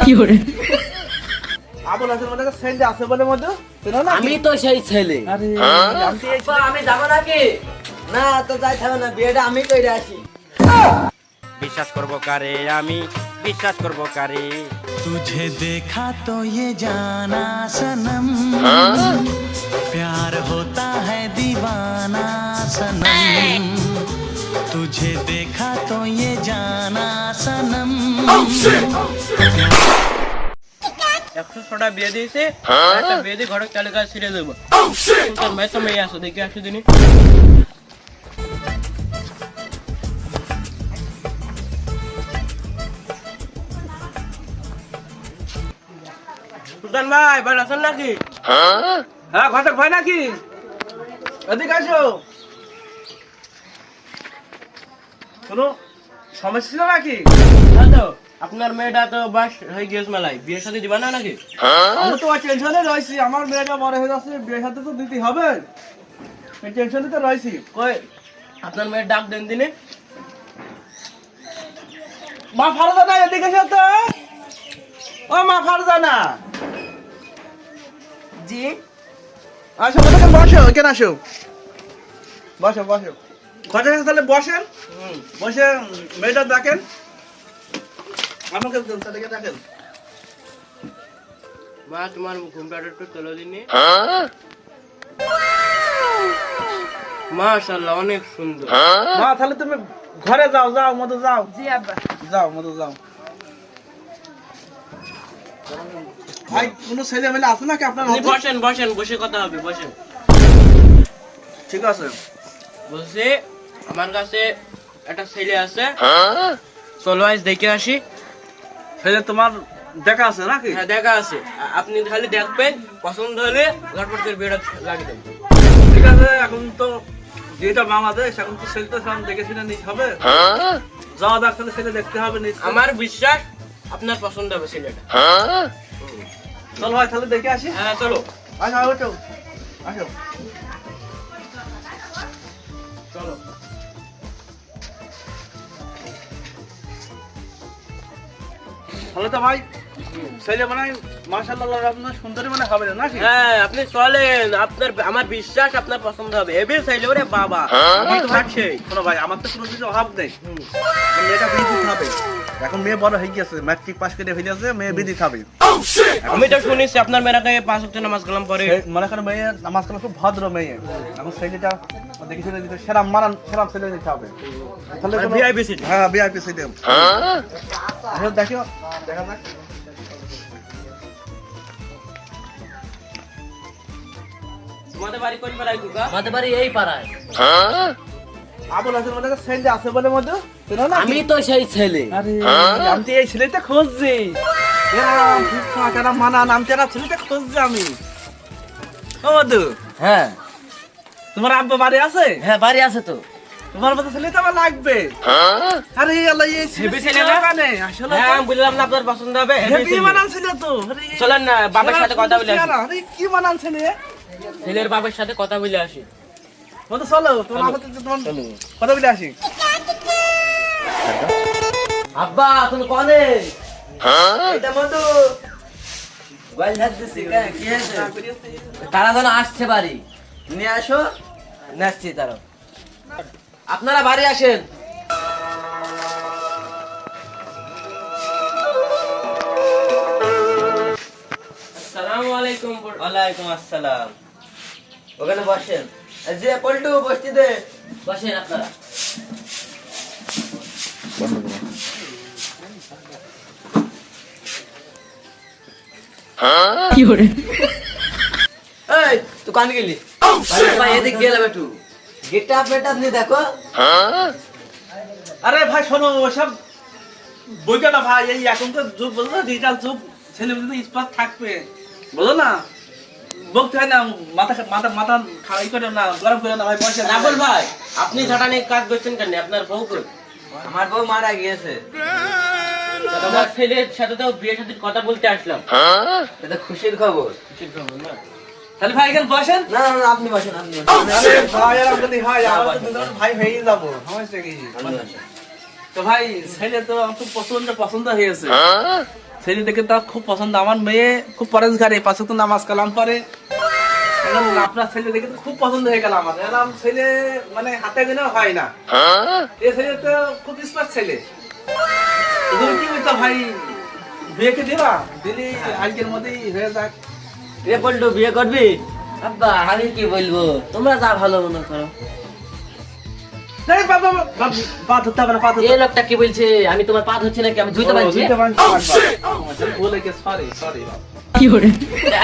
কি করে? আবুল হাসান বলে ছেলে আছে বলে মধু, না? আমি তো সেই ছেলে। আরে আমি যাবো নাকি? না তো যাই থাকবে না, বিয়েটা আমি কইরে আসি। বিশ্বাস করবো কারে, আমি বিশ্বাস করবো কারে। तुझे देखा तो ये जाना सनम, प्यार होता है दीवाना सनम, तुझे देखा तो ये जाना सनम। 100টা বিয়ে দিয়েছে, একটা বিয়ে দিয়ে ঘরে চালু কাজ ছেড়ে দেবো। তোর মেয়ে তো মেয়ে আসো, দেখে আসো দিনই। সুলতান ভাই, ভালো আছেন নাকি? হ্যাঁ ঘটক ভাই নাকি? এদিকে আসো। কোনো সমস্যা ছিল নাকি? না তো, আপনার মেয়েটা তো বাস হয়ে গিয়েছে মেলায়, বিয়ের সাথে দিবা না নাকি? আমি তো টেনশনে রয়েছি, আমার মেয়েটা বড় হয়ে যাচ্ছে, বিয়ের সাথে তো দিতে হবে, এই টেনশনে তো রয়েছি। কই আপনার মেয়ের ডাক দেন দিনে। মা ফারজানা এদিকে এসো তো। ও মা ফারজানা। জি। আসো বসো, বসো এখানে আসো, বসো বসো। ঘটক তাহলে বসেন, বসে মেয়েটা দেখেন, আমাকে দেখে দেখেন। মা তোমার ঘুমটা একটু তোলো দিনে। মাশাআল্লাহ, অনেক সুন্দর। মা তাহলে তুমি ঘরে যাও, যাও মধু যাও। জি আব্বা। যাও মধু যাও। ভাই কোনো ছেলে মেলে আছে নাকি আপনার আপনি মধ্যে? বসেন বসেন, বসে কথা হবে, বসেন। ঠিক আছে। বলছি আমার কাছে একটা ছেলে আছে, চলো আজ দেখে আসি। ছেলে তোমার দেখা আছে নাকি? হ্যাঁ দেখা আছে, আপনি খালি দেখবেন, পছন্দ হলে ঝটপট করে বিয়েটা লাগিয়ে দেবেন। ঠিক আছে, এখন তো যেটা বাংলাদেশ, এখন তো ছেলে তো সব দেখে শুনে নিতে হবে। যাওয়া যাক, তাহলে ছেলে দেখতে হবে নিশ্চয়ই। আমার বিশ্বাস আপনার পছন্দ হবে ছেলেটা। চল ভাই তাহলে দেখে আসি। হ্যাঁ চলো। আসো আসো আসো, চলো। তাহলে তো ভাই ছেলে মানে মাশাআল্লাহ আপনার সুন্দরী মানে হবে নাকি? হ্যাঁ আপনি চলেন, আপনার আমার বিশ্বাস আপনার পছন্দ হবে। হেভি ছেলে ওরে বাবা, আমি তো ভাবছি। শোনো ভাই, আমার তো কোনো কিছু অভাব নেই, মেয়েটা বিয়ে দিতে হবে। এখন মেয়ে বড় হয়ে গেছে, ম্যাট্রিক পাস করে হয়ে গেছে, মেয়ে বিয়ে দিতে হবে। আমি তো শুনেছি আপনার মেয়েটাকে 5 ওয়াক্ত নামাজ কালাম পড়ে। মনে করেন মেয়ে নামাজ কালাম খুব ভদ্র মেয়ে, এখন ছেলেটা দেখে শুনে দিতে সেরাম মানান, সেরাম ছেলে দিতে হবে। তাহলে কোনো- ভিআইপি সিট। হ্যাঁ ভিআইপি সিস্টেম। দেখো দেখা যাক। তোমাদের বাড়ি কোন পাড়ায় কুকা? আমাদের বাড়ি এই পাড়ায়। আবুল হাসান বলে ছেলে আছে বলে মধু, চেনো না? আমি তো সেই ছেলে। আরে আমি তো এই ছেলেটা খুঁজছি, এরম ফিটফাট এরম মানান, আমি তো এরম ছেলেটা খুঁজছি আমি। ও মধু, হ্যাঁ তোমার আব্বা বাড়ি আছে? হ্যাঁ বাড়ি আছে তো। তোমার মতো ছেলে তো আমার লাগবে। আরে আল্লাহ, এই হেভি ছেলে ছেলে না? মানে আসলে হ্যাঁ আমি বললাম না আপনার পছন্দ হবে। হেভি হেভি ছেলে। মানান ছেলে তো। আরে চলেন না বাবার সাথে কথা বলে আসি। আরে কি মানান ছেলে? ছেলের বাবার সাথে কথা বলে আসি। মধু চলো, তোমার সাথে তোমার কথা বলে আসি। আব্বা তুমি কনে? এটা মধু। বাইল হাত দিছি কেন, কি হয়েছে? তারা যেন আসছে বাড়ি, নিয়ে আসো। নাচছি তারা, আপনারা বাড়ি আসেন। আসসালামু আলাইকুম। ওয়ালাইকুম আসসালাম। ওখানে বসেন। এই যে পল্টু বসতে দে, বসেন আপনারা। কি করে? এই তুই কান গেলি? ভাই এদিক গেলাম একটু। গেটটা আপনি দেখো। আরে ভাই শোনো, ওসব বইটা না ভাই, এই এখনকার যুগ বলো না, ডিজিটাল যুগ, ছেলে মেয়ে স্পার্ট থাকবে, বলো না, বলতে হয় না, মাথা মাথা মাথা খারাই করে না, গরম করে না ভাই, বসে রাবুল ভাই, আপনি ঝাঁটানি কাজ করছেন কেন? আপনার বউ কই? আমার বউ মারা গিয়েছে। আমার ছেলের সাথে তো বিয়ের সাথে কথা বলতে আসলাম। এটা খুশির খবর। ঠিক খবর না? তাহলে ভাই এখানে বসেন। না না না, আপনি বসেন, আপনি বসেন। আরে ভাই আর আপনি ভাই, আমরা তো দুজন ভাই হয়েই যাবো, সমস্যা কি? আপনি বসেন। তো ভাই ছেলে তো আমার তো পছন্দ হয়েছে, ছেলে দেখে তার খুব পছন্দ। আমার মেয়ে খুব পরেশগারে, পাশে তো নামাজ কালাম পরে। এখন আপনার ছেলে দেখে তো খুব পছন্দ হয়ে গেল আমার। এরকম ছেলে মানে হাতে গেলেও হয় না। এই ছেলে তো খুব স্মার্ট ছেলে। তুমি কি বলছো ভাই, বিয়েকে দিবা? দিলি আজকের মধ্যেই হয়ে যাক। রে পল্টু, বিয়ে করবি? আব্বা আমি কি বলবো, তোমরা যা ভালো মনে করো। এই বাবা, পা ধরতে হবে না, পা ধরতে এই লোকটা কি বলছে? আমি তোমার পা ধরছি নাকি? আমি ধুইতে পারছি? বলে গে, সরি সরি বাবা।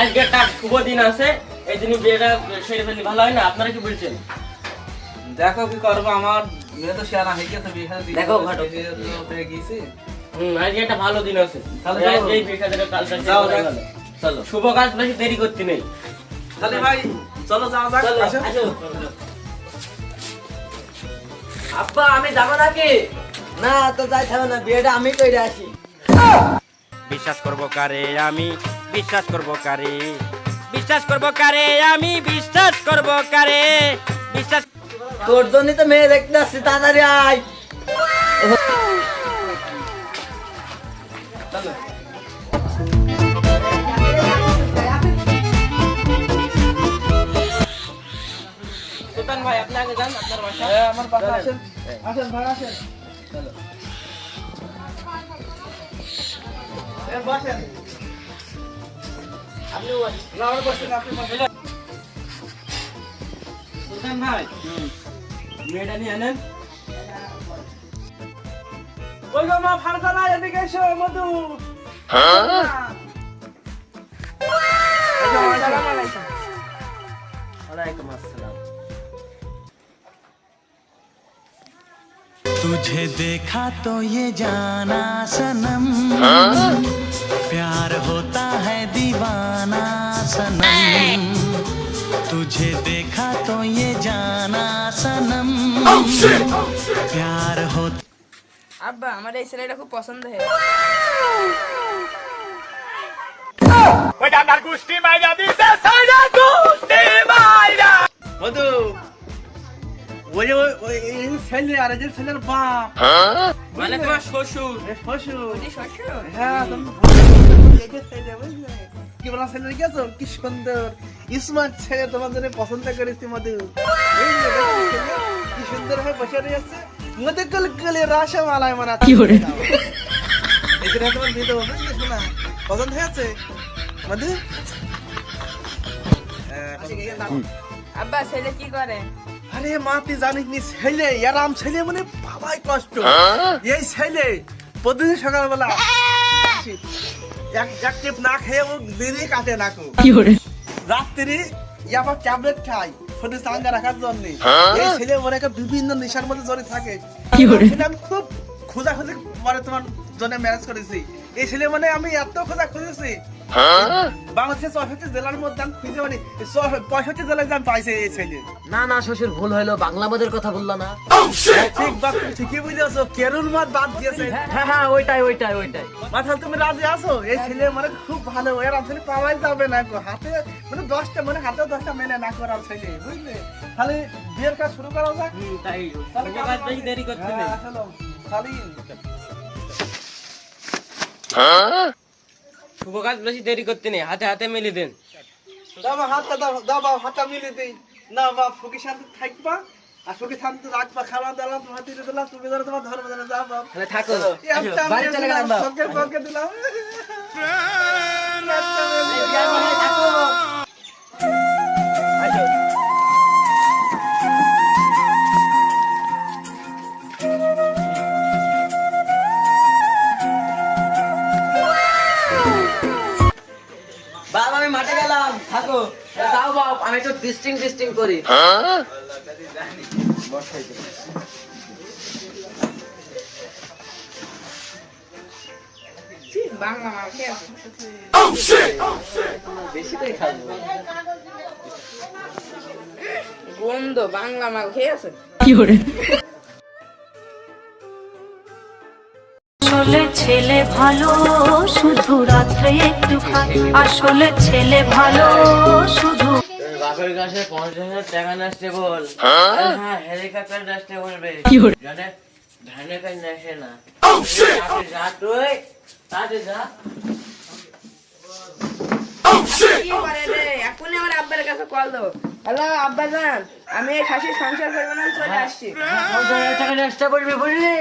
আজকে একটা শুভ দিন আছে, এই দিনই বিয়েটা সেরে ফেললে ভালো হয় না? আপনারা কি বলছেন? দেখো কি করবো, আমার মেয়ে তো শেয়ারা হয়ে গেছে, বিয়ে শাদী দেখো ঘটক। হয়ে গেছে। আজকে একটা ভালো দিন আছে, তাহলে তাহলে চলো। এই বিয়ে শাদীটা কালটা শেষ যাও, হয়ে যাও। গেল। চলো শুভ কাজ বেশি দেরি করতে নেই। তাহলে ভাই চলো যাওয়া যাক। চলো, আসো। আসো। আব্বা আমি যাবো নাকি? না তো যাইতে হবে না, বিয়েটা আমি কইরা আসি। বিশ্বাস করব কারে আমি, বিশ্বাস করব কারে, বিশ্বাস করব কারে আমি, বিশ্বাস করব কারে, বিশ্বাস। তোর জন্যই তো মেয়ে দেখতে আসছি, তাড়াতাড়ি আয়। সুলতান ভাই আপনি আগে যান, আপনার বাসা। আমার পাশে আসেন, আসেন ভাই আসেন। বসেন। আপনিও বসেন। না, আমার বসেন, আপনি বসেন। সুলতান ভাই মেয়েটা নিয়ে আনেন। ওই গো মা, ফারজানা এদিকে এসো, মধু। ওয়ালাইকুম আসসালাম। तुझे देखा तो ये जाना सनम, प्यार होता है दीवाना सनम, तुझे देखा तो ये जाना सनम, प्यार होता। আব্বা আমার এই ছেলেটা খুব পছন্দ হয়েছে। মধু, ওই যে এই ছেলে আর এই যে ছেলের বাপ, মানে তোমার শ্বশুর। এ শ্বশুর। তুই শ্বশুর? হ্যাঁ, তুমি এই যে ছেলে, বুঝলে? কি বলা ছেলে গেছো, কি সুন্দর স্মার্ট ছেলে, তোমার জন্য পছন্দ করেছি মধু। বুঝলে, দেখো ছেলে, কি সুন্দর ভাবে বসে রয়েছে, মধু কলকলে রসমালাই মারা। কি করে এটা তোমার বিয়ে দেবো, বুঝলে শোনা? পছন্দ হয়েছে মধু? আব্বা ছেলে কি করে? আরে মা, তুই জানিস নি, ছেলে এরাম ছেলে মানে বাবাই কষ্ট। এই ছেলে প্রতিদিন সকালবেলা এক টিপ না খেয়ে ও দিনই কাটে না কো। রাত্রি আবার ট্যাবলেট খাই শরীর চাঙ্গা রাখার জন্য। এই ছেলে মনে একটা বিভিন্ন নেশার মধ্যে জড়িত থাকে। ছেলে আমি খুব খোঁজাখুঁজি মানে তোমার জন্য ম্যারেজ করেছি। এই ছেলে মানে আমি এত খোঁজা খুঁজেছি, বাংলাদেশের 64 জেলার মধ্যে আমি খুঁজে মানে 65 জেলায় আমি পাইছি এই ছেলে। না না শ্বশুর, ভুল হইলো, বাংলা মদের কথা বললো না। ঠিক বাপ, তুমি ঠিকই বুঝেছো, কেরুল মাছ বাদ দিয়েছে। হ্যাঁ হ্যাঁ, ওইটাই ওইটাই ওইটাই। মাথা তুমি রাজি আছো? এই ছেলে মানে খুব ভালো, এর ছেলে পাওয়াই যাবে না গো। হাতে মানে 10টা মানে হাতেও 10টা মেনে না করার ছেলে, বুঝলে? তাহলে বিয়ের কাজ শুরু করা যাক। তাই শুভ কাজ বেশি দেরি করতে নেই। হ্যাঁ, চলো, তাহলে শুভ কাজ বেশি দেরি করতে নেই, হাতে হাতে মিলিয়ে দেন। দাও বাবা, হাতটা দাও, দাও বাবা, হাতটা মিলে দিই। না বাবা, সুখী শান্তি থাকবা আর সুখী শান্তি রাখবা। খাওয়া দাওয়া তোমার দিয়ে দিলাম, তুমি ধরো তোমার ধর্ম জানে, যাও বাবা। তাহলে থাকো, এই একটা বাড়ি মেয়ে চলে দিলাম, গেলাম বাপ। সঙ্গের পক্ষে দিলাম। আসো। বাবা আমি মাঠে গেলাম, থাকো। যাও বাপ, আমি একটু ডিস্টিং করি। বাংলা মা খেয়ে আছে। বেশি করে খাবো। গন্ধ বাংলা মা খেয়ে আছে। আসলে ছেলে ভালো শুধু রাত্রে একটু খায়, আসলে ছেলে ভালো শুধু। বাপের কাছে 50,000 টাকা নাচতে বল। হ্যাঁ, হেলিকপ্টার নাচতে বলবে। জানে ধানে কাজ নাচে না। যা তুই, তাতে যা। কি করে রে? এখনই আমার আব্বার কাছে কল দাও। হ্যালো আব্বা জান, আমি এই খাসির সংসার করবো না, চলে আসছি। টাকা এক্সট্রা করবি বুঝলি?